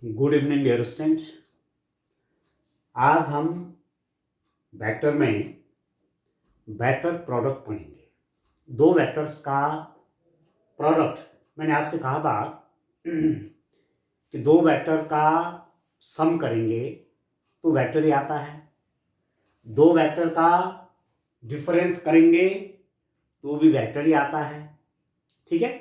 Good evening dear students. आज हम vector में वेक्टर प्रोडक्ट पढ़ेंगे। दो वेक्टर्स का प्रोडक्ट, मैंने आपसे कहा था कि दो वेक्टर का सम करेंगे तो वेक्टर ही आता है, दो वेक्टर का डिफरेंस करेंगे तो भी वेक्टर ही आता है। ठीक है,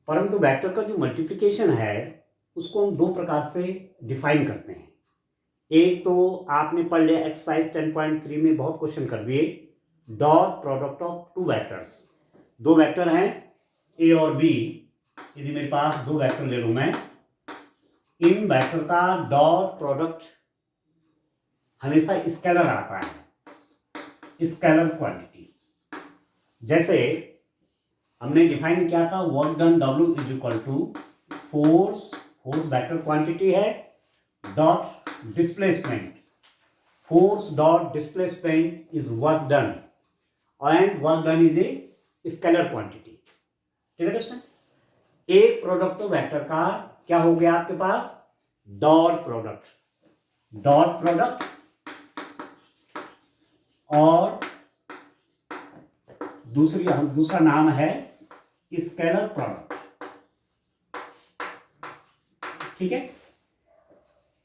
परंतु वेक्टर का जो मल्टीप्लिकेशन है उसको हम दो प्रकार से डिफाइन करते हैं। एक तो आपने पढ़ लिया एक्सरसाइज 10.3 में, बहुत क्वेश्चन कर दिए, dot product of two vectors. दो वेक्टर हैं ए और बी, यदि मेरे पास दो वेक्टर ले लूं मैं, इन वेक्टर का डॉट प्रोडक्ट हमेशा स्केलर आता है, स्केलर क्वांटिटी। जैसे हमने डिफाइन किया था work done W is equal to force vector quantity है, dot displacement, force dot displacement is work done, and work done is a scalar quantity. ठीक है दोस्तों, एक प्रोडक्ट तो वेक्टर का क्या हो गया आपके पास, डॉट प्रोडक्ट, डॉट प्रोडक्ट, और दूसरा नाम है स्केलर प्रोडक्ट। ठीक है,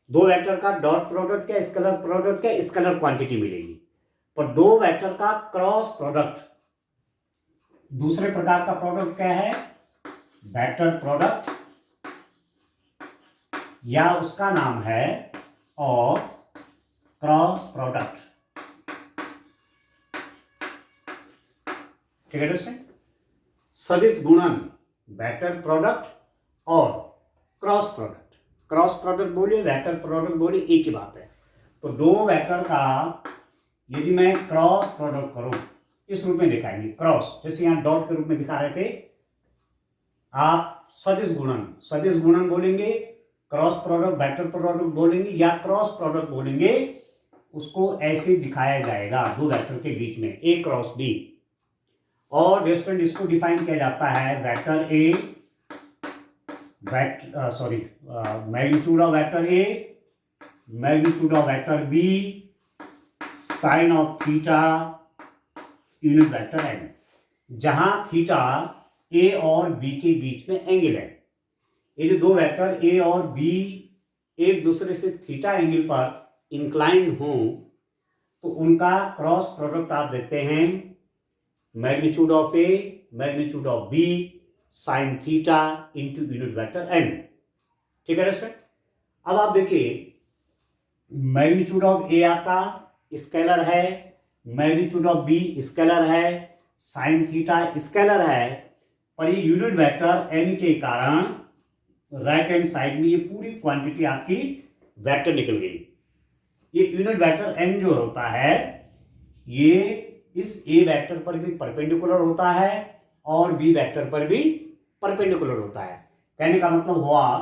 दो वेक्टर का डॉट प्रोडक्ट क्या, स्केलर प्रोडक्ट क्या, स्केलर क्वांटिटी मिलेगी। पर दो वेक्टर का क्रॉस प्रोडक्ट, दूसरे प्रकार का प्रोडक्ट क्या है, वेक्टर प्रोडक्ट, या उसका नाम है और क्रॉस प्रोडक्ट। ठीक है दोस्तों, सदिश गुणन, वेक्टर प्रोडक्ट और क्रॉस प्रोडक्ट। क्रॉस प्रोडक्ट बोलिए, वेक्टर प्रोडक्ट बोलिए, एक ही बात है। तो दो वेक्टर का यदि मैं क्रॉस प्रोडक्ट करूं, इस रूप में दिखाएंगे क्रॉस, जैसे यहां डॉट के रूप में दिखा रहे थे, आप सदिश गुणन बोलेंगे, क्रॉस प्रोडक्ट वेक्टर प्रोडक्ट बोलेंगे, या क्रॉस प्रोडक्ट बोलेंगे। उसको ऐसे दिखाया जाएगा दो वेक्टर के बीच में, ए क्रॉस बी। और रेस्टोरेंट इसको डिफाइन किया जाता है vector A, magnitude of vector A, magnitude of vector B, sine of theta, unit vector n. जहां थीटा ए और बी के बीच में एंगल है, ये जो दो वेक्टर ए और बी एक दूसरे से थीटा एंगल पर इंक्लाइंड हों तो उनका क्रॉस प्रोडक्ट आप देखते हैं magnitude of A, magnitude of B, sine theta into unit vector n. ठीक है दोस्तों, अब आप देखिए मैग्नीट्यूड ऑफ ए आपका स्केलर है, मैग्नीट्यूड ऑफ बी स्केलर है, साइन थीटा स्केलर है, पर ये यूनिट वेक्टर एन के कारण राइट हैंड साइड में ये पूरी क्वांटिटी आपकी वेक्टर निकल गई। ये यूनिट वेक्टर एन जो होता है ये इस ए वेक्टर पर भी परपेंडिकुलर होता है और बी वेक्टर पर भी परपेंडिकुलर होता है। कहने का मतलब हुआ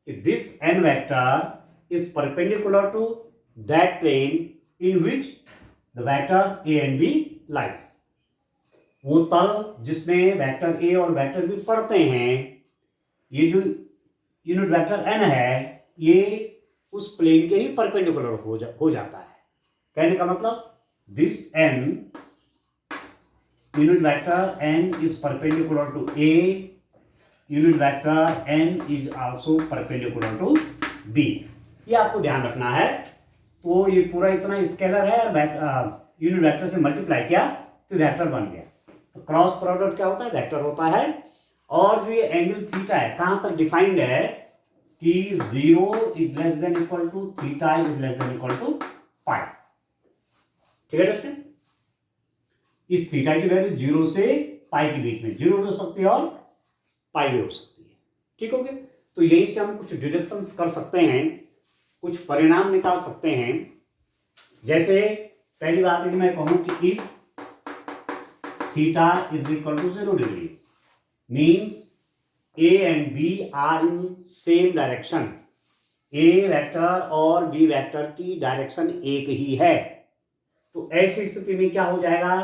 कि this n vector is perpendicular to that plane in which the vectors A and B lies. वो तल जिसमें वेक्टर ए और वेक्टर बी पड़ते हैं, ये जो यूनिट वेक्टर एन है ये उस प्लेन के ही परपेंडिकुलर हो जाता है। कहने का मतलब this n, unit vector n is perpendicular to A, unit vector n is also perpendicular to B. ये आपको ध्यान रखना है। तो ये पूरा इतना स्केलर है, यूनिट वेक्टर से मल्टीप्लाई किया तो वेक्टर बन गया। तो क्रॉस प्रोडक्ट क्या होता है, वेक्टर होता है। और जो ये एंगल थीटा है कहां तक डिफाइंड है कि 0 is less than equal to theta is less than equal to pi. ठीक है दोस्तों, इस थीटा की वैल्यू 0 से पाई के बीच में, 0 भी हो सकती है और पाई भी हो सकती है। ठीक हो गया, तो यहीं से हम कुछ डिडक्शंस कर सकते हैं, कुछ परिणाम निकाल सकते हैं। जैसे पहली बात यदि मैं कहूं कि if theta is equal to 0 degrees means A and B are in same direction, A vector और B वेक्टर की डायरेक्शन एक ही है। तो ऐसी स्थिति में क्या हो जाएगा,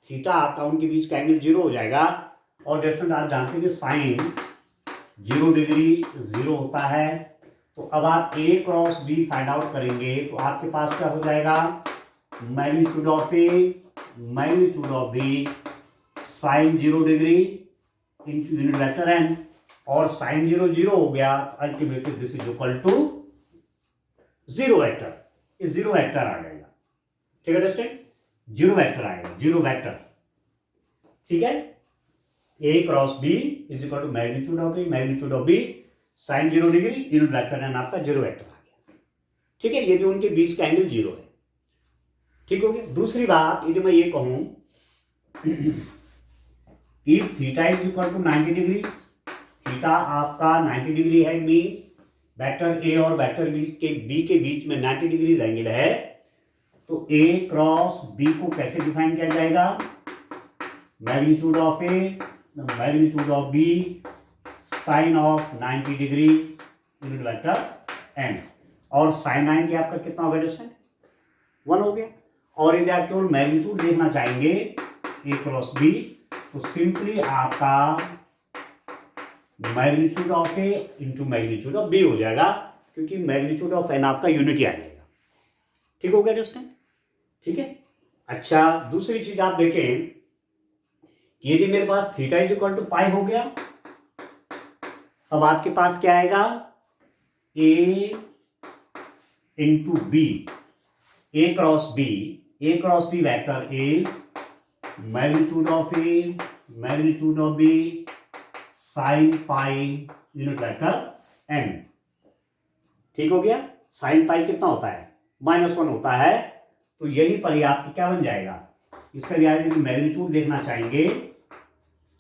थीटा आपका उनके बीच का एंगल 0 हो जाएगा। और दोस्तों आप जानते हैं कि साइन 0 डिग्री 0 होता है, तो अब आप A cross B find out करेंगे तो आपके पास क्या हो जाएगा, magnitude of A magnitude of B sine 0 degree into unit vector n, और साइन 0 0 हो गया, ultimately this is equal to 0 vector, इस 0 वेक्टर आ जाएगा। ठीक है दोस्तों, 0 वेक्टर आएगा, 0 वेक्टर। ठीक है, A cross B is equal to magnitude of B sine 0 degree unit vector n, आपका 0 वेक्टर आ गया। ठीक है, यदि उनके बीच का एंगल 0 है। ठीक हो गया। दूसरी बात, यदि मैं ये कहूं कि theta is equal to 90 degree, theta आपका 90 डिग्री है, मींस वेक्टर ए और वेक्टर बी के बीच में 90 डिग्री एंगल है, तो ए क्रॉस बी को कैसे डिफाइन किया जाएगा, magnitude of A magnitude of B sine of 90 degrees unit vector n, और साइन 90 आपका कितना हो गया दोस्तों, 1 हो गया। और यदि आप केवल मैग्नीट्यूड देखना चाहेंगे ए क्रॉस बी, तो सिंपली आपका magnitude of A into magnitude of B हो जाएगा, क्योंकि मैग्नीट्यूड ऑफ एन आपका यूनिटी आ जाएगा। ठीक हो गया दोस्तों। ठीक है, अच्छा दूसरी चीज आप देखें, यदि मेरे पास theta is equal to pi हो गया, अब आपके पास क्या आएगा, A into B, A cross B vector is magnitude of A magnitude of B sine pi unit vector n. ठीक हो गया। साइन पाई कितना होता है, -1 होता है, तो यही पर ही आपकी क्या बन जाएगा, इसका यदि मैग्नीट्यूड देखना चाहेंगे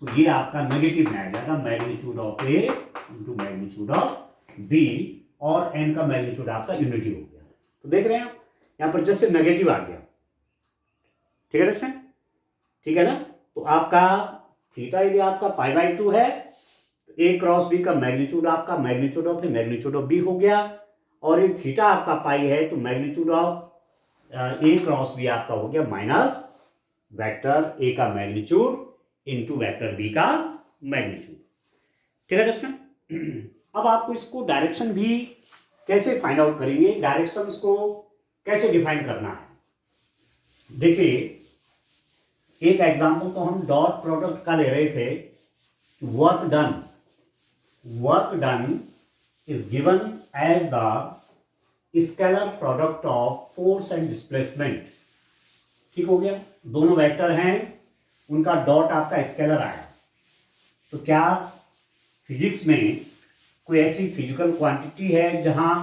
तो ये आपका नेगेटिव में आ जाएगा, magnitude of A into magnitude of B, और एन का मैग्नीट्यूड आपका यूनिटी हो गया। तो देख रहे हैं आप यहां पर जैसे नेगेटिव आ गया। ठीक है दोस्तों, ठीक है ना। तो आपका थीटा यदि आपका π/2 है, तो ए क्रॉस बी का मैग्नीट्यूड आपका मैग्नीट्यूड ऑफ बी हो गया, और ये थीटा आपका पाई है, तो magnitude of A cross B आपका हो गया माइनस वेक्टर ए का मैग्नीट्यूड इंटू वेक्टर बी का मैग्नीट्यूड। ठीक है दोस्तों। अब आपको इसको डायरेक्शन भी कैसे फाइंड आउट करेंगे, डायरेक्शंस को कैसे डिफाइन करना है। देखिए, एक एग्जांपल तो हम डॉट प्रोडक्ट का ले रहे थे, work done is given as the scalar product of force and displacement. ठीक हो गया, दोनों वेक्टर हैं, उनका डॉट आपका स्केलर आया। तो क्या फिजिक्स में कोई ऐसी फिजिकल क्वांटिटी है जहां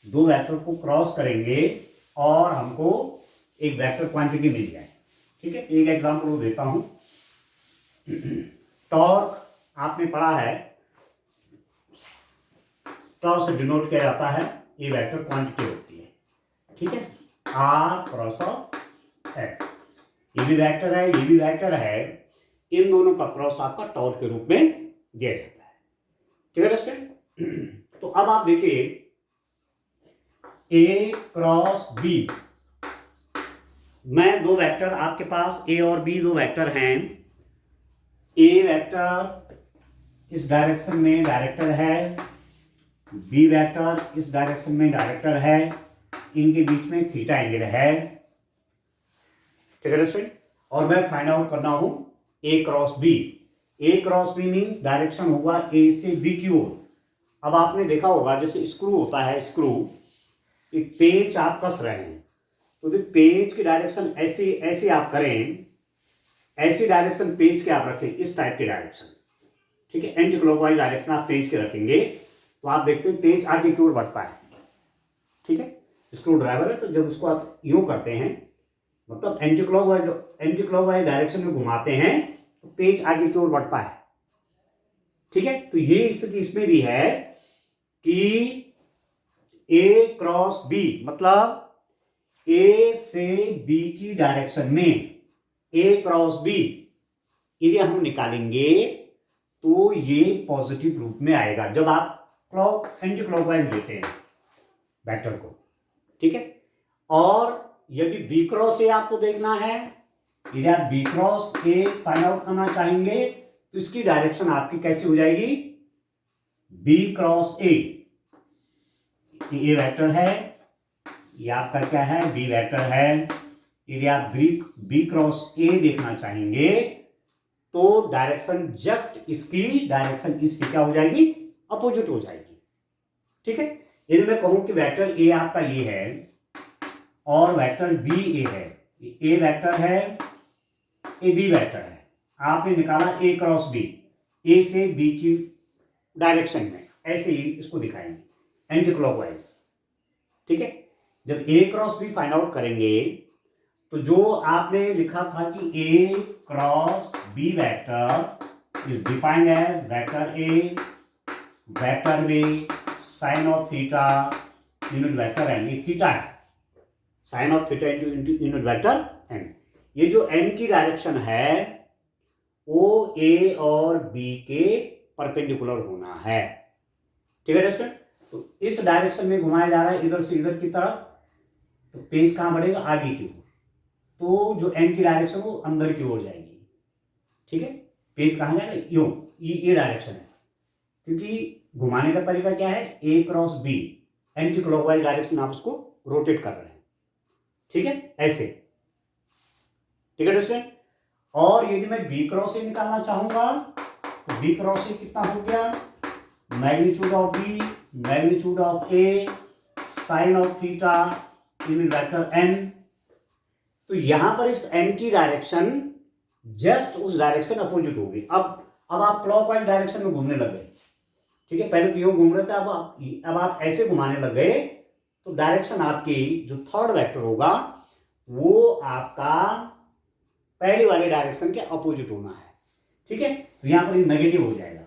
दो वेक्टर को क्रॉस करेंगे और हमको एक वेक्टर क्वांटिटी मिल जाए। ठीक है, एक एग्जांपल वो देता हूं। टॉर्क आपने पढ़ा है, टॉर्क से डिनोट किया जाता है, ये वेक्टर क्वांटिटी होती है। ठीक है, आर क्रॉस ऑफ एफ, ये भी वेक्टर है, ये भी वेक्टर है, इन दोनों का क्रॉस आपका टॉर्क के रूप में दिया जाता है। ठीक है दोस्तों। तो अब आप देखिए, ए क्रॉस बी में दो वेक्टर आपके पास, ए और बी दो वेक्टर हैं। ए वेक्टर इस डायरेक्शन में डायरेक्टर है, बी वेक्टर इस डायरेक्शन में डायरेक्टर है, इनके बीच में थीटा एंगल है। ठीक है दोस्तों, और मैं फाइंड आउट करना हूं ए cross B. A cross B means direction होगा ए से बी की ओर। अब आपने देखा होगा जैसे स्क्रू होता है, स्क्रू एक पेच आप कस रहे हैं, तो पेज की डायरेक्शन ऐसी ऐसी आप करें, ऐसी डायरेक्शन पेज के आप रखें, इस टाइप की डायरेक्शन। ठीक है, एंटी क्लॉकवाइज डायरेक्शन आप पेज के रखेंगे, तो आप देखते हैं पेज आगे की ओर बढ़ता है। ठीक है, स्क्रू ड्राइवर है, तो जब उसको आप यूं करते हैं, मतलब एंटी क्लॉकवाइज डायरेक्शन में घुमाते हैं, तो पेज आगे की ओर बढ़ता है। ठीक है, तो ये स्थिति इसमें भी है कि ए क्रॉस बी मतलब ए से बी की डायरेक्शन में ए क्रॉस बी यदि हम निकालेंगे तो ये पॉजिटिव रूप में आएगा जब आप एंटी क्लॉकवाइज लेते हैं वेक्टर को। ठीक है, और यदि बी क्रॉस ए आपको देखना है, यदि आप B cross A find out करना चाहेंगे, तो इसकी डायरेक्शन आपकी कैसी हो जाएगी, बी क्रॉस ए। कि ए वेक्टर है, ये आपका क्या है, बी वेक्टर है। यदि आप बी क्रॉस ए देखना चाहेंगे तो डायरेक्शन जस्ट इसकी डायरेक्शन इसकी क्या हो जाएगी, अपोजिट हो जाएगी। ठीक है, यदि मैं कहूं कि वेक्टर ए आपका ये है और वेक्टर बी ए है, ए वेक्टर है, ए बी वेक्टर है, आपने निकाला ए क्रॉस बी, ए से बी की डायरेक्शन में, ऐसे ही इसको दिखाएंगे एंटी क्लॉकवाइज। ठीक है, जब A cross B find out करेंगे तो जो आपने लिखा था कि A cross B vector is defined as vector A vector B sine of theta unit vector N, ये थीटा है, sine of theta into unit vector N. ये जो एन की डायरेक्शन है वो ए और बी के परपेंडिकुलर होना है। ठीक है दोस्तों, तो इस डायरेक्शन में घुमाया जा रहा है इधर से इधर की तरफ, तो पेज कहां बढ़ेगा, आगे की ओर, तो जो एन की डायरेक्शन वो अंदर की ओर जाएगी। ठीक है, पेज कहां जाएगा, यो ये डायरेक्शन है, क्योंकि घुमाने का तरीका क्या है, A cross B, anti clockwise direction आप उसको रोटेट कर रहे हैं। ठीक है, ऐसे। ठीक है दोस्तों, और यदि मैं बी क्रॉस ए निकालना चाहूंगा तो बी क्रॉस ए कितना हो गया, magnitude of B magnitude of A sine of theta unit vector n. तो यहां पर इस एन की डायरेक्शन जस्ट उस डायरेक्शन अपोजिट होगी। अब आप क्लॉकवाइज डायरेक्शन में घूमने लग गए। ठीक है, पहले तो यूं घूम रहे थे, अब आप ऐसे घुमाने लग गए, तो डायरेक्शन आपकी जो थर्ड वेक्टर होगा वो आपका पहली वाली डायरेक्शन के अपोजिट होना है। ठीक है, तो यहां पर नेगेटिव हो जाएगा।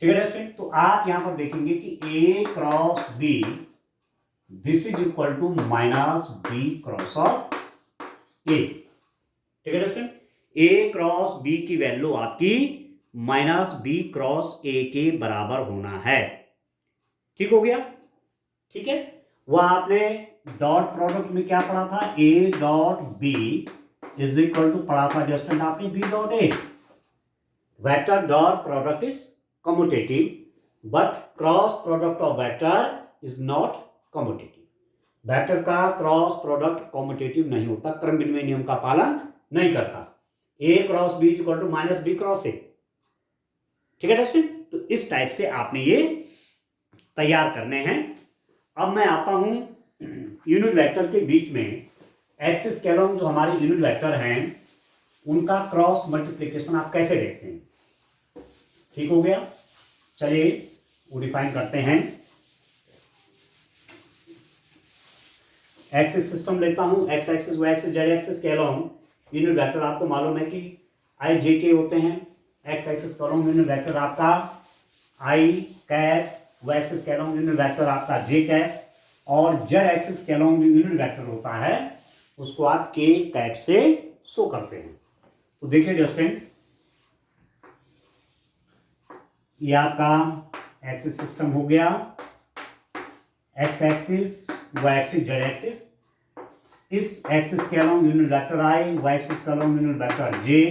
ठीक है स्टूडेंट, तो आप यहां पर देखेंगे कि A cross B this is equal to minus B cross of A. ठीक है स्टूडेंट, ए क्रॉस बी की वैल्यू आपकी माइनस बी क्रॉस ए के बराबर होना है। ठीक हो गया। ठीक है, वह आपने डॉट प्रोडक्ट में क्या पढ़ा था, A dot B is equal to पढ़ा था स्टूडेंट आपने B dot A. Vector dot product is commutative but cross product of vector is not commutative. Vector का क्रॉस प्रोडक्ट कम्यूटेटिव नहीं होता, क्रम विनिमय नियम का पालन नहीं करता। A cross B is equal to minus B cross A. ठीक है दोस्तों, तो इस टाइप से आपने ये तैयार करने हैं। अब मैं आता हूं यूनिट वेक्टर के बीच में एक्सिस के अलॉन्ग जो हमारे यूनिट वेक्टर हैं उनका क्रॉस मल्टीप्लिकेशन आप कैसे देखते हैं। ठीक हो गया, चलिए वो डिफाइन करते हैं। एक्सिस सिस्टम लेता हूं, x axis y axis z axis के अलॉन्ग यूनिट वेक्टर आपको मालूम है कि आई जे के होते हैं। एक्स एक्सिस के अलॉन्ग यूनिट वेक्टर आपका आई कैप, वाई एक्सिस के अलॉन्ग यूनिट वेक्टर आपका जे कैप, और जेड एक्सिस के अलॉन्ग जो यूनिट वेक्टर होता है उसको आप के कैप से शो करते हैं। तो देखिए स्टूडेंट, ये आपका एक्सिस सिस्टम हो गया, x axis y axis z axis. इस एक्सिस के along unit vector i, y axis के अलॉन्ग यूनिट वेक्टर जे,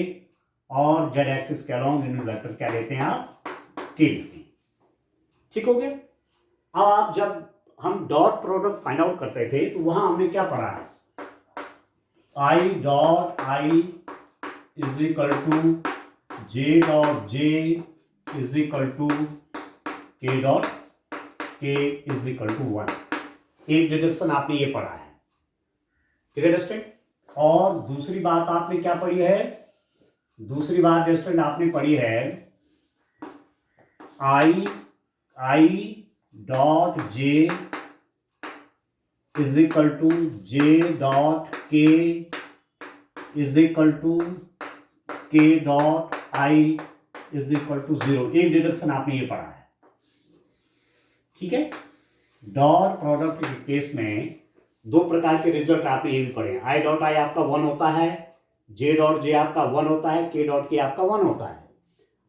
और जेड एक्सिस के अलॉन्ग यूनिट वेक्टर क्या लेते हैं आप, के लेते हैं। ठीक हो गया। अब आप जब हम डॉट प्रोडक्ट फाइंड आउट करते थे तो वहां हमने क्या पढ़ा है, I dot I is equal to J dot J is equal to K dot K is equal to 1। एक डिडक्शन आपने ये पढ़ा है। ठीक है स्टूडेंट, और दूसरी बात आपने क्या पढ़ी है, दूसरी बात स्टूडेंट आपने पढ़ी है I dot J is equal to J dot K is equal to K dot I is equal to 0। एक डिडक्शन आपने ये पढ़ा है। ठीक है, डॉट प्रोडक्ट के केस में दो प्रकार के रिजल्ट आपने ये भी पढ़े हैं। आई डॉट आई आपका 1 होता है, जे डॉट जे आपका 1 होता है, के डॉट के आपका 1 होता है।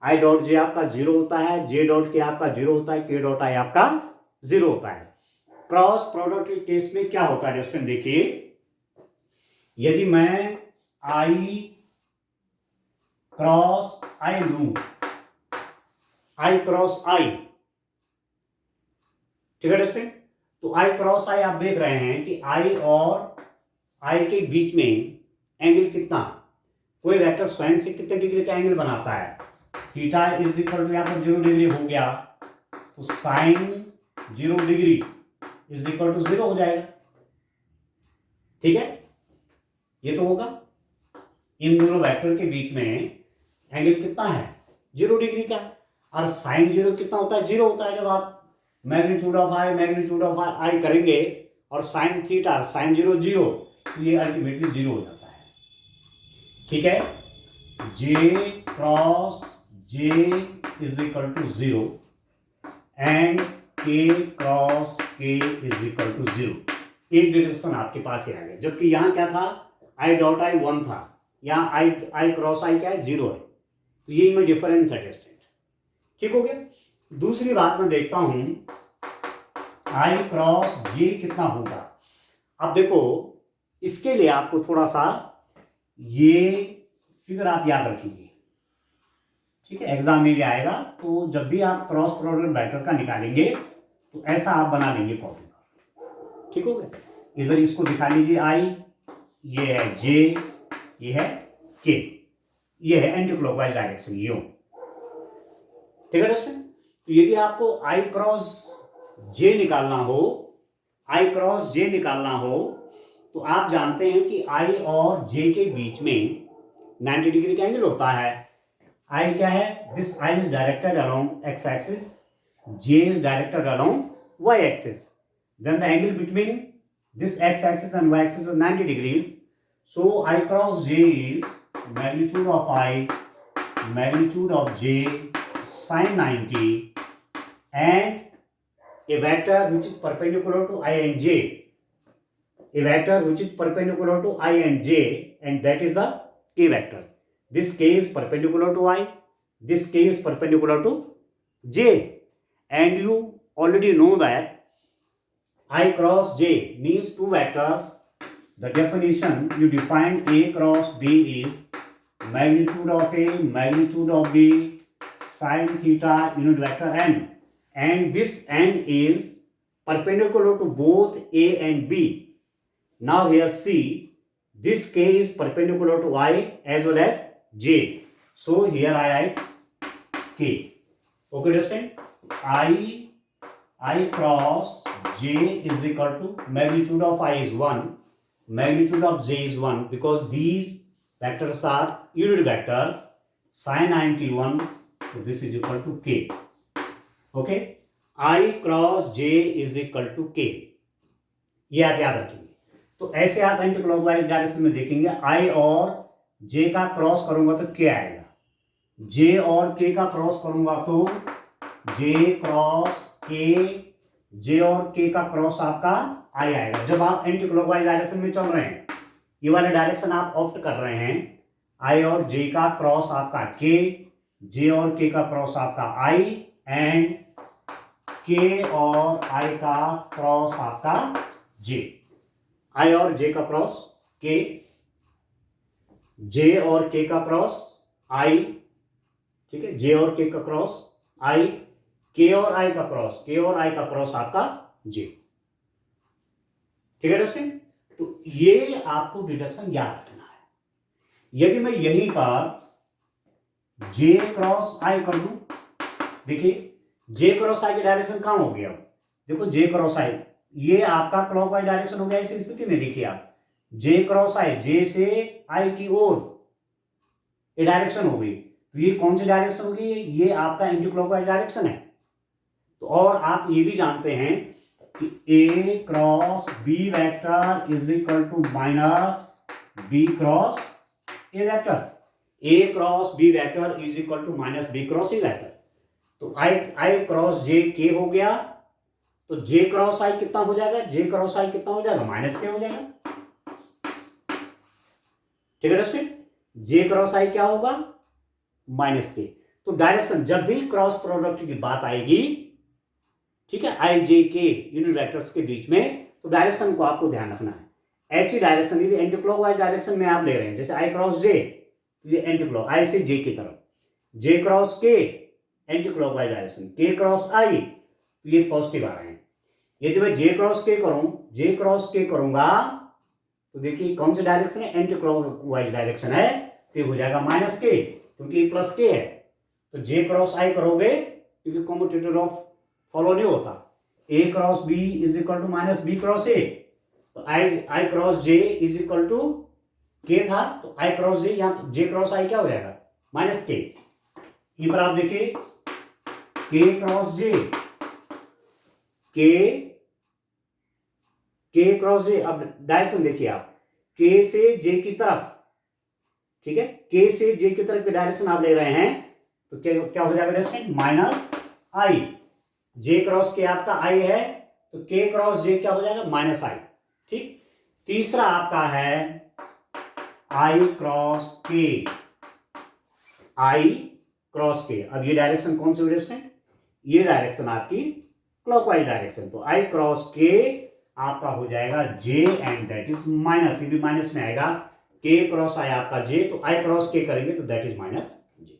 आई डॉट जे आपका 0 होता है, जे डॉट के आपका 0 होता है, के डॉट आई आपका 0 होता है। क्रॉस प्रोडक्ट के केस में क्या होता है दोस्तों, देखिए, यदि मैं आई क्रॉस आई लूं, आई क्रॉस आई, ठीक है दोस्तों। तो आई क्रॉस आई आप देख रहे हैं कि आई और आई के बीच में एंगल कितना, कोई वेक्टर स्वयं से कितने डिग्री का एंगल बनाता है, थीटा इज इक्वल टू यहाँ पर 0 डिग्री हो गया, तो sine 0 degree is equal to 0 हो जाएगा। ठीक है, ये तो होगा। इन दोनों वेक्टर के बीच में एंगल कितना है, 0 डिग्री का। और साइन 0 कितना होता है, 0 होता है। जब आप मैग्नीट्यूड ऑफ आई करेंगे और साइन थीटा साइन 0 0, तो ये अल्टीमेटली 0 हो जाता है। ठीक है, J cross J is equal to 0 and K cross K is equal to 0। एक डिरेक्शन आपके पास ही आ गया, जबकि यहाँ क्या था, आई डॉट आई 1 था, यहाँ आई क्रॉस आई क्या है, 0 है। तो ये में डिफरेंस है डिस्टेंट। ठीक हो गया। दूसरी बात मैं देखता हूं, आई क्रॉस जे कितना होगा। अब देखो, इसके लिए आपको थोड़ा सा ये फिगर आप याद रखिए। ठीक है, एग्जाम में भी आएगा, तो जब भी आप क्रॉस प्रोडक्ट वेक्टर का निकालेंगे तो ऐसा आप बना लेंगे कॉपी पर। ठीक हो गया। इधर इसको दिखा लीजिए, आई ये है जे, ये है के, ये है एंटी क्लॉकवाइज डायरेक्शन यो। ठीक है दोस्तों। तो यदि आपको आई क्रॉस जे निकालना हो, आई क्रॉस जे निकालना हो, तो आप जानते हैं कि आई और जे के बीच में 90 डिग्री का एंगल होता है। आई क्या है, this I is directed along X axis, J is directed along Y axis, then the angle between this x-axis and y-axis is 90 degrees. So I cross j is magnitude of I, magnitude of j sin 90, and a vector which is perpendicular to I and j, a vector which is perpendicular to I and j, and that is the k vector. This k is perpendicular to I, this k is perpendicular to j, and you already know that I cross j means two vectors. The definition you define A cross B is magnitude of A, magnitude of B, sin theta unit vector n, and this n is perpendicular to both A and B. Now here see, this k is perpendicular to I as well as j. So here I write k. Okay, understand? I cross j is equal to magnitude of I is 1, magnitude of j is 1, because these vectors are unit vectors, sin 91, so this is equal to k. Okay, I cross j is equal to k, ये आप याद रखेंगे। तो ऐसे आप anti clockwise direction में देखेंगे, I और j का क्रॉस करूंगा तो k आएगा, j और k का क्रॉस करूंगा तो j क्रॉस k, j और k का क्रॉस आपका I आएगा। जब आप एंटी क्लॉकवाइज डायरेक्शन में चल रहे हैं, ये वाले डायरेक्शन आप ऑप्ट कर रहे हैं, I और j का क्रॉस आपका k, j और k का क्रॉस आपका I, एंड k और I का क्रॉस आपका j, I और j का क्रॉस k, j और k का क्रॉस I, ठीक है, j और k का क्रॉस I, k और I का क्रॉस, k और I का क्रॉस आपका j। ठीक है दोस्तों, तो ये आपको डिडक्शन याद रखना है। यदि मैं यहीं पर j क्रॉस I कर दूं, देखिए j क्रॉस I की डायरेक्शन कहां हो गया, देखो j क्रॉस I, ये आपका क्लॉकवाइज डायरेक्शन हो गया। इस स्थिति में देखिए आप, j क्रॉस I, j से I की ओर ये डायरेक्शन हो गई, तो ये कौन सी डायरेक्शन होगी, ये आपका एंटी क्लॉकवाइज डायरेक्शन है। तो और आप ये भी जानते हैं कि a cross b vector is equal to minus b cross a vector, a cross b vector is equal to minus b cross a vector. तो I क्रॉस j k हो गया, तो j क्रॉस I कितना हो जाएगा, j cross I कितना हो जाएगा, माइनस k हो जाएगा। ठीक है दोस्तों, j क्रॉस I क्या होगा, माइनस k। तो डायरेक्शन जब भी क्रॉस प्रोडक्ट की बात आएगी, ठीक है, आई जे के यूनिट वेक्टर्स के बीच में, तो डायरेक्शन को आपको ध्यान रखना है। ऐसी डायरेक्शन यदि एंटी क्लॉकवाइज डायरेक्शन में आप ले रहे हैं, जैसे आई क्रॉस जे, तो ये एंटी क्लॉक आई से जे की तरफ, जे क्रॉस के एंटी क्लॉकवाइज डायरेक्शन, के क्रॉस आई, तो ये पॉजिटिव आ रहे हैं। यदि मैं जे क्रॉस के करूंगा तो देखिए कौन सी डायरेक्शन है, एंटी क्लॉकवाइज डायरेक्शन है, तो हो जाएगा माइनस के, क्योंकि प्लस के है। तो जे क्रॉस आई करोगे क्योंकि कॉम्यूटेटर ऑफ फॉलो नहीं होता, A cross B is equal to minus B cross A, तो I cross J is equal to K था, तो आई क्रॉस जे, यहाँ जे क्रॉस आई क्या हो जाएगा, माइनस के। ये पर आप देखिए के क्रॉस जे, के क्रॉस जे, अब डायरेक्शन देखिए आप, के से जे की तरफ, ठीक है, के से जे की तरफ की डायरेक्शन आप ले रहे हैं, तो क्या हो जाएगा डायरेक्शन, माइनस आई। जे क्रॉस के आपका आई है, तो के क्रॉस जे क्या हो जाएगा, माइनस आई। ठीक, तीसरा आपका है आई क्रॉस के, आई क्रॉस के। अब ये डायरेक्शन कौन सी डायरेक्शन, ये डायरेक्शन आपकी क्लॉकवाइज डायरेक्शन, तो आई क्रॉस के आपका हो जाएगा जे एंड दैट इज माइनस, ये भी माइनस में आएगा, के क्रॉस आई आपका जे, तो आई क्रॉस के करेंगे तो दैट इज माइनस जे।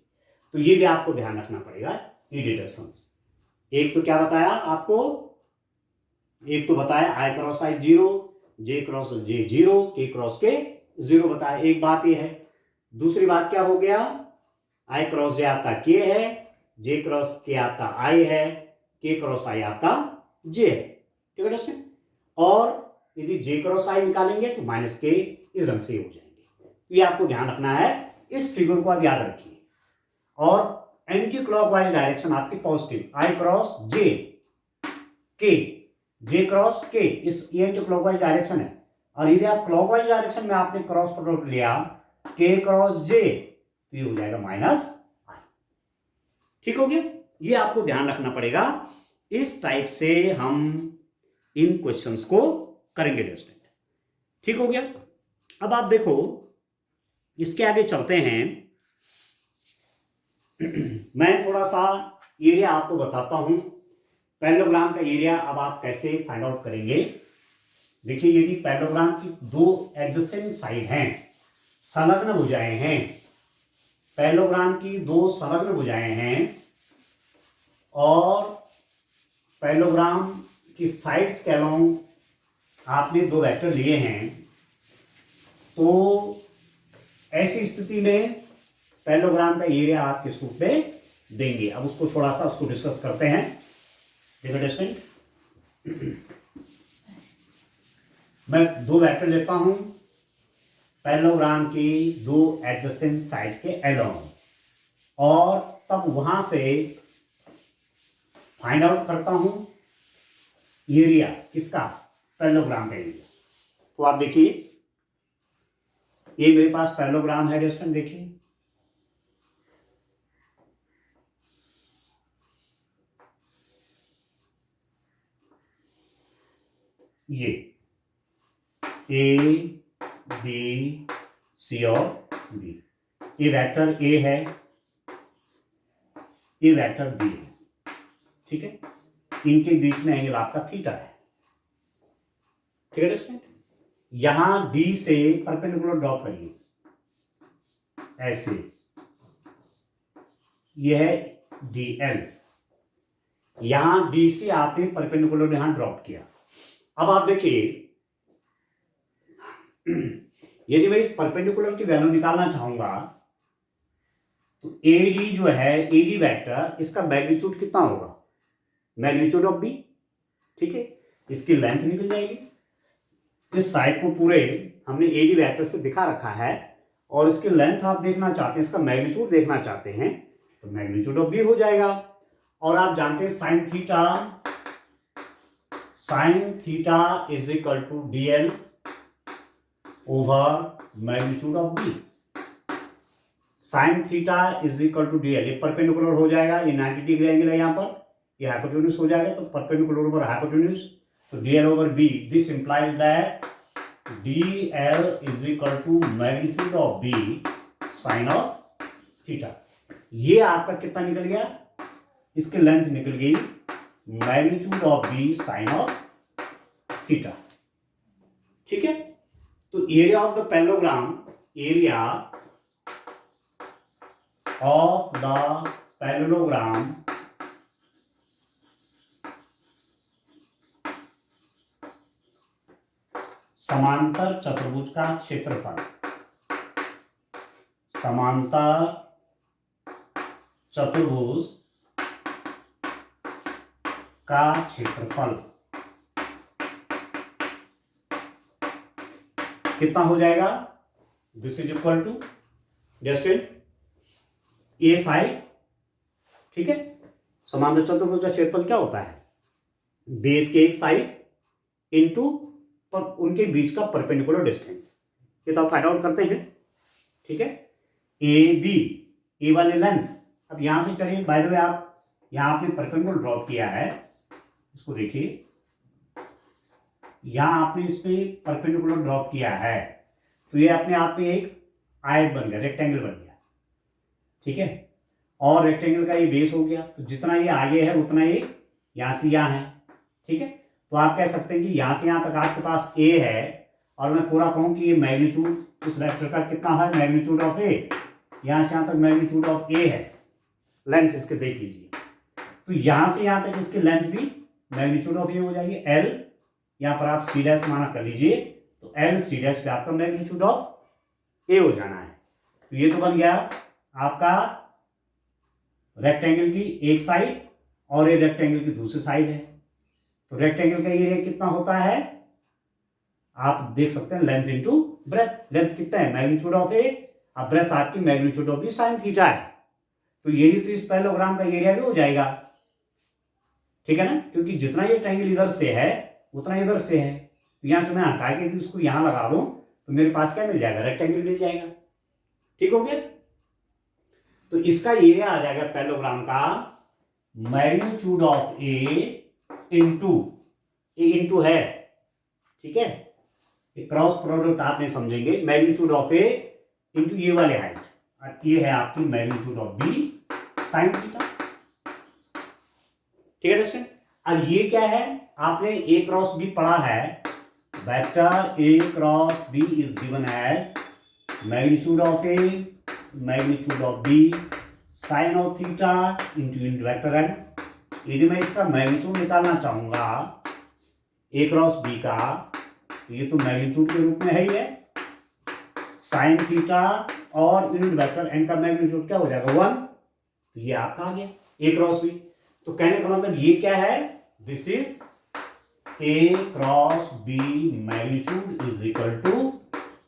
तो ये भी आपको ध्यान रखना पड़ेगा, ये डिडक्शंस। एक तो क्या बताया आपको, एक तो बताया आई क्रॉस आई 0, जे क्रॉस जे 0, के क्रॉस के 0 बताया, एक बात ये है। दूसरी बात क्या हो गया, आई क्रॉस जे आपका के है, जे क्रॉस के आपका आई है, के क्रॉस आई आपका जे है, ठीक है दोस्तों। और यदि जे क्रॉस आई निकालेंगे तो माइनस के इस रंग से हो जाएंगे, तो ये आपको ध्यान रखना है, इस फिगर को आप याद रखिए। और एंटी क्लॉकवाइज डायरेक्शन आपकी पॉजिटिव, आई क्रॉस जे के, जे क्रॉस के, इस ये एंटी क्लॉकवाइज डायरेक्शन है। और यदि आप क्लॉकवाइज डायरेक्शन में आपने क्रॉस प्रोडक्ट लिया के क्रॉस जे, तो ये हो जाएगा माइनस आई। ठीक हो गया, ये आपको ध्यान रखना पड़ेगा। इस टाइप से हम इन क्वेश्चंस को करेंगे दोस्तों, ठीक हो गया। अब आप देखो, इसके आगे चलते हैं। मैं थोड़ा सा एरिया आपको बताता हूं, पैरेललोग्राम का एरिया अब आप कैसे फाइंड आउट करेंगे। देखिए, यदि पैरेललोग्राम की दो एडजेसेंट साइड हैं, संलग्न भुजाएं हैं, पैरेललोग्राम की दो संलग्न भुजाएं हैं, और पैरेललोग्राम की साइड्स के अलोंग आपने दो वेक्टर लिए हैं, तो ऐसी स्थिति में पैरेललोग्राम का एरिया आप किस रूप में देंगे। अब उसको थोड़ा सा उसको डिस्कस करते हैं। देखो स्टूडेंट, मैं दो वेक्टर लेता हूं पैरेललोग्राम की दो एडजेसेंट साइड के अलोंग, और तब वहां से फाइंड आउट करता हूं एरिया किसका, पैरेललोग्राम का एरिया। तो आप देखिए, ये मेरे पास पैरेललोग्राम है दोस्तों, देखिए ये ए बी सी और बी, ये वेक्टर ए है, ये वेक्टर बी है, ठीक है। इनके बीच में एंगल आपका थीटा है, ठीक है दोस्तों। यहां डी से परपेंडिकुलर ड्रॉ करिए ऐसे, यह है डी एल, यहां डी से आपने परपेंडिकुलर यहां ड्रॉप किया। अब आप देखिए, यदि मैं इस परपेंडिकुलर की वैल्यू निकालना चाहूंगा, तो एडी जो है, एडी वेक्टर, इसका मैग्नीट्यूड कितना होगा, मैग्नीट्यूड ऑफ बी, ठीक है। इसकी लेंथ निकल जाएगी, इस साइड को पूरे हमने एडी वेक्टर से दिखा रखा है, और इसकी लेंथ आप देखना चाहते हैं, इसका मैग्नीट्यूड देखना चाहते हैं, तो मैग्नीट्यूड ऑफ बी हो जाएगा। और आप जानते हैं sine theta is equal to D L over magnitude of B. Sine theta is equal to D L, ये परपेंडिकुलर हो जाएगा, ये 90 डिग्री एंगल है यहाँ पर, ये हाइपोटेन्यूज हो जाएगा, तो परपेंडिकुलर ओवर हाइपोटेन्यूज, तो D L over B, this implies that D L is equal to magnitude of B sine of theta. ये आपका कितना निकल गया, इसकी लेंथ निकल गई magnitude of B sine of theta, ठीक है। तो area of the parallelogram, area of the parallelogram समांतर चतुर्भुज का क्षेत्रफल, समांतर चतुर्भुज का क्षेत्रफल कितना हो जाएगा? This is equal to just a side, ठीक है। समांतर चतुर्भुज का क्षेत्रफल क्या होता है? बेस के एक साइड इनटू उनके बीच का परपेंडिकुलर डिस्टेंस। ये तो आप फाइंड आउट करते हैं, ठीक है। ए बी, ए वाले लेंथ, अब यहां से चलिए, बाय द वे आप यहां आपने परपेंडिकुलर ड्रॉप किया है, इसको देखिए, यहां आपने इस पे परपेंडिकुलर ड्रॉप किया है, तो ये अपने आप में एक आयत बन गया, रेक्टेंगल बन गया, ठीक है। और रेक्टेंगल का ये बेस हो गया, तो जितना ये आगे है उतना ये यहां से यहां है, ठीक है। तो आप कह सकते हैं कि यहां से यहां तक आपके पास ए है, और मैं पूरा कहूं कि ये मैग्नीट्यूड उस वेक्टर का कितना है, मैग्नीट्यूड ऑफ ए, यहां से यहां तक मैग्नीट्यूड ऑफ ए है, लेंथ इसके देख लीजिए। तो यहां से यहां तक इसकी लेंथ भी मैग्नीट्यूड ऑफ ए हो जाएगी, एल, यहां पर आप सी डैश माना कर लीजिए, तो एल सी डैश पे आपका मैग्नीट्यूड ऑफ ए हो जाना है। तो ये तो बन गया आपका रेक्टेंगल की एक साइड और ये रेक्टेंगल की दूसरी साइड है। तो रेक्टेंगल का एरिया कितना होता है, आप देख सकते हैं, लेंथ इनटू ब्रेथ। लेंथ कितना है, मैग्नीट्यूड ऑफ ए, अब ब्रेथ आपकी magnitude of B sine theta है। तो यही तो इस पैरेललोग्राम का एरिया भी हो जाएगा, ठीक है ना, क्योंकि जितना ये ट्रायंगल इधर से है उतना इधर से है। तो यहां से मैं हटा के इसको यहां लगा दूं तो मेरे पास क्या मिल जाएगा, रेक्टेंगल मिल जाएगा, ठीक हो गया। तो इसका एरिया आ जाएगा पैरेललोग्राम का मैग्नीट्यूड ऑफ ए इंटू है, ठीक है। क्रॉस प्रोडक्ट आप नहीं समझेंगे, मैग्नीट्यूड ऑफ ए इंटू ये वाले हाइट, और ये है आपकी magnitude of B sine theta, ठीक है दोस्तों। अब ये क्या है, आपने ए क्रॉस बी पढ़ा है, vector A cross B is given as magnitude of A magnitude of B sine of theta into vector N. यदि मैं इसका मैग्नीट्यूड निकालना चाहूंगा ए क्रॉस बी का, तो ये तो मैग्नीट्यूड के रूप में है ही है, साइन थीटा और यूनिट वेक्टर एन का मैग्नीट्यूड क्या हो जाएगा, 1। तो ये आपका आ गया ए क्रॉस बी। तो कहने का मतलब ये क्या है, this is A cross B magnitude is equal to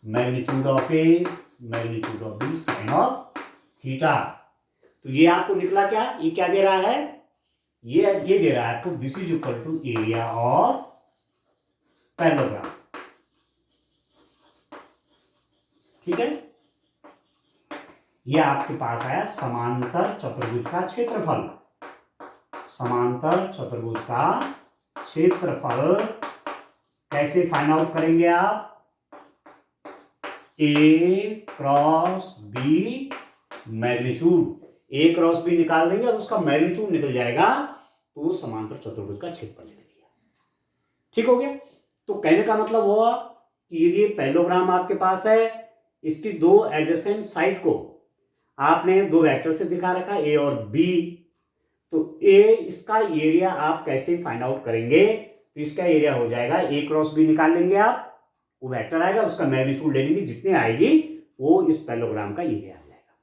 magnitude of A magnitude of B sine of theta. तो ये आपको निकला क्या, ये क्या दे रहा है, ये दे रहा है आपको, this is equal to area of parallelogram, ठीक है। ये आपके पास आया समांतर चतुर्भुज का क्षेत्रफल। समांतर चतुर्भुज का क्षेत्रफल कैसे फाइंड आउट करेंगे आप, A cross B magnitude, A cross B निकाल देंगे और उसका मैग्नीट्यूड निकल जाएगा, तो समांतर चतुर्भुज का क्षेत्रफल निकल गया, ठीक हो गया। तो कहने का मतलब हुआ कि यदि पैरेललोग्राम आपके पास है, इसकी दो एडजेसेंट साइड को आपने दो वेक्टर से दिखा रखा ए और बी, तो ए इसका एरिया आप कैसे फाइंड आउट करेंगे, तो इसका एरिया हो जाएगा ए क्रॉस बी निकाल लेंगे आप, वो वेक्टर आएगा, उसका मैग्नीट्यूड ले लेंगे, जितने आएगी वो इस पैरेललोग्राम का एरिया आ जाएगा,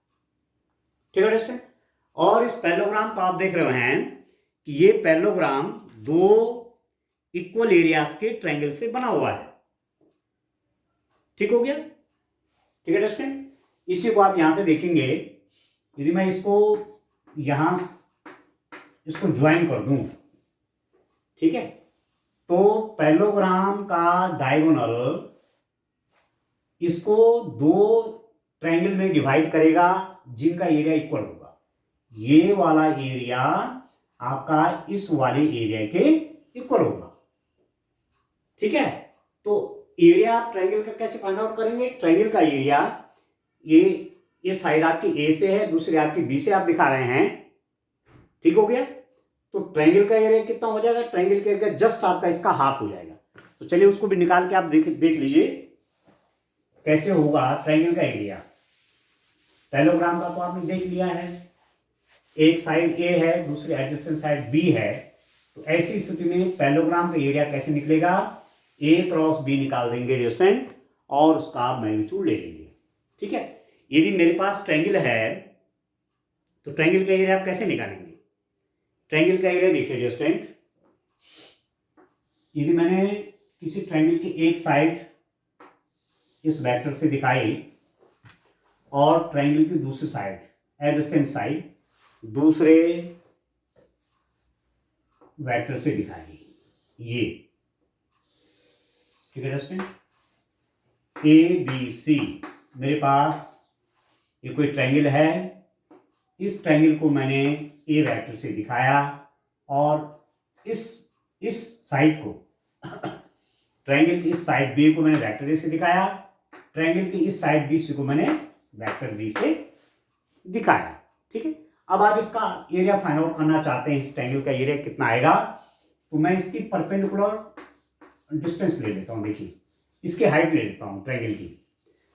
ठीक है दोस्तों। और इस पैरेललोग्राम को आप देख रहे हैं कि ये पैरेललोग्राम दो इक्वल एरियाज के ट्रायंगल से बना हुआ है, ठीक हो गया, ठीक है दोस्तों। इसी को आप यहां से देखेंगे, यदि मैं इसको यहां इसको ज्वाइन कर दूं, ठीक है, तो पैरेललोग्राम का डायगोनल इसको दो ट्रायंगल में डिवाइड करेगा जिनका एरिया इक्वल होगा। ये वाला एरिया आपका इस वाले एरिया के इक्वल होगा, ठीक है। तो एरिया आप ट्रायंगल का कैसे फाइंड आउट करेंगे, ट्रायंगल का एरिया ये साइड आपकी ए से है, दूसरी आपकी बी से आप दिखा रहे हैं, ठीक हो गया। तो ट्रायंगल का एरिया कितना हो जाएगा, ट्रायंगल का एरिया जस्ट आपका इसका हाफ हो जाएगा। तो चलिए उसको भी निकाल के आप देख लीजिए कैसे होगा ट्रायंगल का एरिया। पैरेललोग्राम का तो आपने देख लिया है, एक साइड ए है, दूसरी एडजेसेंट साइड बी है, तो ऐसी स्थिति में पैरेललोग्राम का एरिया कैसे निकलेगा, ए क्रॉस बी निकाल देंगे डियर स्टूडेंट और उसका आप मैग्नीट्यूड ले लेंगे। ठीक है, यदि मेरे पास ट्रायंगल है तो ट्रायंगल का एरिया आप कैसे निकालेंगे? ट्रायंगल का एरिया देखिए डियर स्टूडेंट, यदि मैंने किसी ट्रायंगल की एक साइड इस वेक्टर से दिखाई और ट्रायंगल की दूसरी साइड एडजेसेंट साइड दूसरे वेक्टर से दिखाई, ये ठीक है दोस्तों, ए बी सी मेरे पास ये कोई ट्रायंगल है, इस ट्रायंगल को मैंने ए वेक्टर से दिखाया और इस साइड को ट्रायंगल की इस साइड बी को मैंने वेक्टर ए से दिखाया, ट्रायंगल की इस साइड बी सी को मैंने वेक्टर बी से दिखाया। ठीक है, अब आप इसका एरिया फाइंड आउट करना चाहते हैं, इस ट्रायंगल का एरिया कितना आएगा, तो मैं इसकी परपेंडिकुलर डिस्टेंस ले लेता हूं। देखिए इसकी हाइट ले लेता हूं ट्रायंगल की,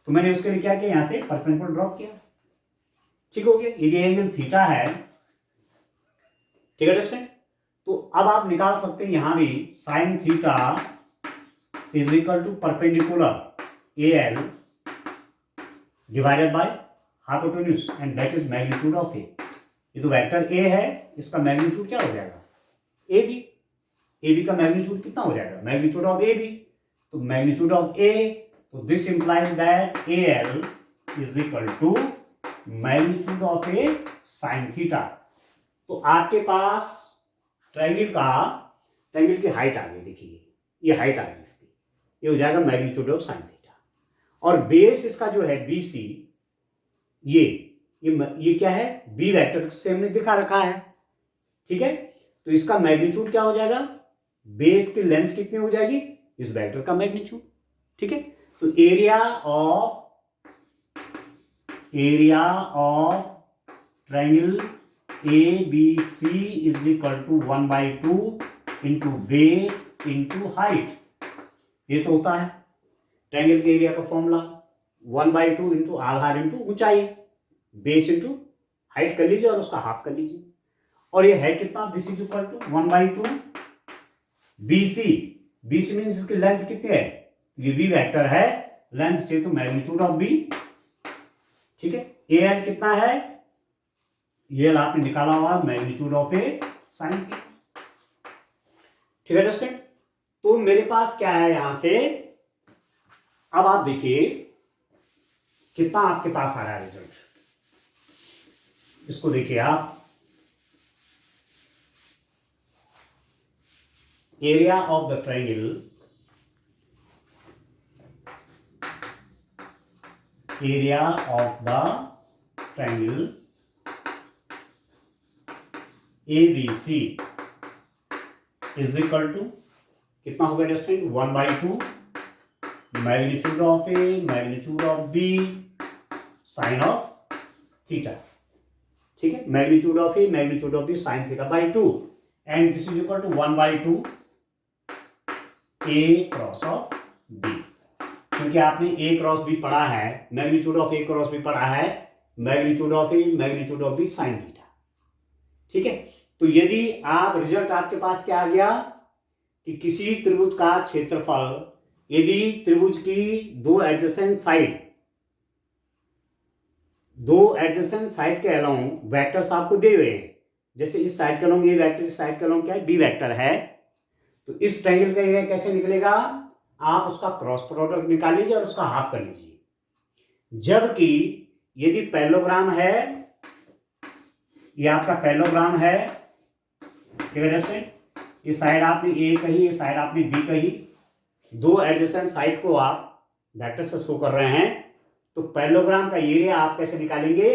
तो मैंने उसके लिए क्या किया, यहां से परपेंडिकुलर ड्रॉप किया। ठीक हो गया, यदि एंगल थीटा है, ठीक है दोस्तों, तो अब आप निकाल सकते हैं यहां भी sine theta is equal to perpendicular A L divided by hypotenuse and that is magnitude of A. ये तो वेक्टर ए है, इसका मैग्नीट्यूड क्या हो जाएगा, ए बी। ए बी का मैग्नीट्यूड कितना हो जाएगा, मैग्नीट्यूड ऑफ ए बी, तो मैग्नीट्यूड ऑफ ए, तो this implies that A L is equal to magnitude of A sine theta. तो आपके पास ट्रायंगल की हाइट आ गई, देखिए ये हाइट आ गई इसकी, ये हो जाएगा मैग्नीट्यूड ऑफ साइन थीटा। और बेस इसका जो है बी सी, ये क्या है, बी वेक्टर से हमने दिखा रखा है। ठीक है, तो इसका मैग्नीट्यूड क्या हो जाएगा, बेस की लेंथ कितनी हो जाएगी, इस वेक्टर का मैग्नीट्यूड। ठीक है, तो area of triangle A B C is equal to 1/2 into base into height. ये तो होता है ट्रायंगल के एरिया का फॉर्मूला, 1/2 इंटू आधार इंटू ऊंचाई, बेस इंटू हाइट कर लीजिए और उसका हाफ कर लीजिए, और ये है कितना, this is equal to 1/2 BC। BC means इसकी लेंथ कितनी है, ये बी वेक्टर है, लेंथ चाहिए तो मैग्नीट्यूड ऑफ बी। ठीक है, AL कितना है, AL आपने निकाला हुआ magnitude of A sine theta. ठीक है दोस्तों, तो मेरे पास क्या है यहां से, अब आप देखिए कितना आपके पास आ रहा है रिजल्ट, इसको देखिए आप, area of the triangle, area of the triangle ABC is equal to कितना होगा distance, 1/2 magnitude of A magnitude of B sine of theta. ठीक है, magnitude of A magnitude of B sine theta by 2 and this is equal to 1/2 A cross of B. क्योंकि आपने A cross B पढ़ा है, magnitude of A cross B पढ़ा है, magnitude of A magnitude of B sine theta. ठीक है, तो यदि आप रिजल्ट आपके पास क्या आ गया कि किसी त्रिभुज का क्षेत्रफल, यदि त्रिभुज की दो एडजेसेंट साइड के अलोंग वेक्टर्स आपको दिए हुए हैं, जैसे इस साइड के अलोंग ए वेक्टर, इस साइड के अलोंग क्या है, बी वेक्टर है, तो इस ट्रायंगल का एरिया कैसे निकलेगा, आप उसका क्रॉस प्रोडक्ट निकाल लीजिए और उसका हाफ कर लीजिए। जबकि यदि पैरेललोग्राम है, ये आपका पैरेललोग्राम है, ठीक है दोस्तों, ये साइड आपने ए कही, ये साइड आपने बी कही, दो एडजेसेंट साइड को आप वेक्टर से शो कर रहे हैं, तो पैरेललोग्राम का एरिया आप कैसे निकालेंगे,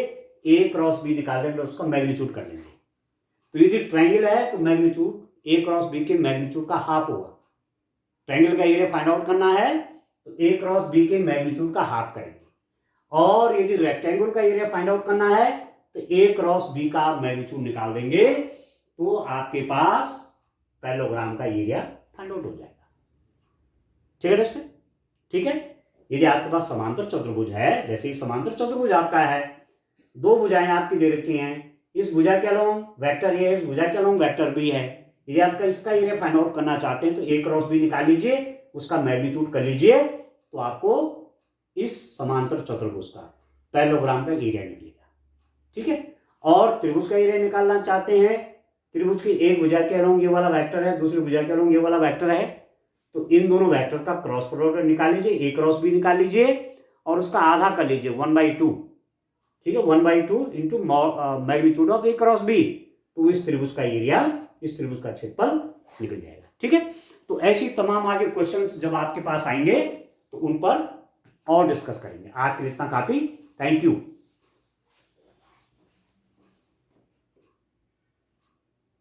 ए क्रॉस बी निकाल देंगे, उसका मैग्नीट्यूड कर लेंगे। तो यदि ट्रायंगल है तो मैग्नीट्यूड ए क्रॉस बी के मैग्नीट्यूड का हाफ होगा। ट्रायंगल का एरिया फाइंड आउट करना है तो ए क्रॉस बी के मैग्नीट्यूड का हाफ करेंगे, और यदि रेक्टेंगल का एरिया फाइंड आउट करना है तो ए क्रॉस बी का मैग्नीट्यूड निकाल देंगे, तो आपके पास पैरेललोग्राम का एरिया फाइंड आउट हो जाएगा। ठीक है दोस्तों, ठीक है। यदि आपके पास समांतर चतुर्भुज है, जैसे ही समांतर चतुर्भुज आपका है, दो भुजाएं आपकी दे रखी हैं, इस भुजा के अलोंग वेक्टर ए है, इस भुजा के अलोंग वेक्टर बी है, यदि आपका इसका एरिया फाइंड आउट करना चाहते हैं तो ए क्रॉस बी निकाल लीजिए, उसका मैग्नीट्यूड कर लीजिए, तो आपको इस समांतर चतुर्भुज का पैरेललोग्राम का एरिया निकलेगा। ठीक है, और त्रिभुज का एरिया निकालना चाहते हैं, त्रिभुज की एक भुजा के अलोंग ये वाला वेक्टर है, दूसरी भुजा के अलोंग ये वाला वेक्टर है, तो इन दोनों वेक्टर का क्रॉस प्रोडक्ट निकाल लीजिए, ए क्रॉस बी निकाल लीजिए और उसका आधा कर लीजिए 1/2। ठीक है, 1/2 into magnitude of A cross B, तो इस त्रिभुज का एरिया, इस त्रिभुज का क्षेत्रफल निकल जाएगा। ठीक है, तो ऐसी तमाम आगे क्वेश्चंस जब आपके पास आएंगे तो उन पर और डिस्कस करेंगे। आज के लिए इतना काफी। Thank you.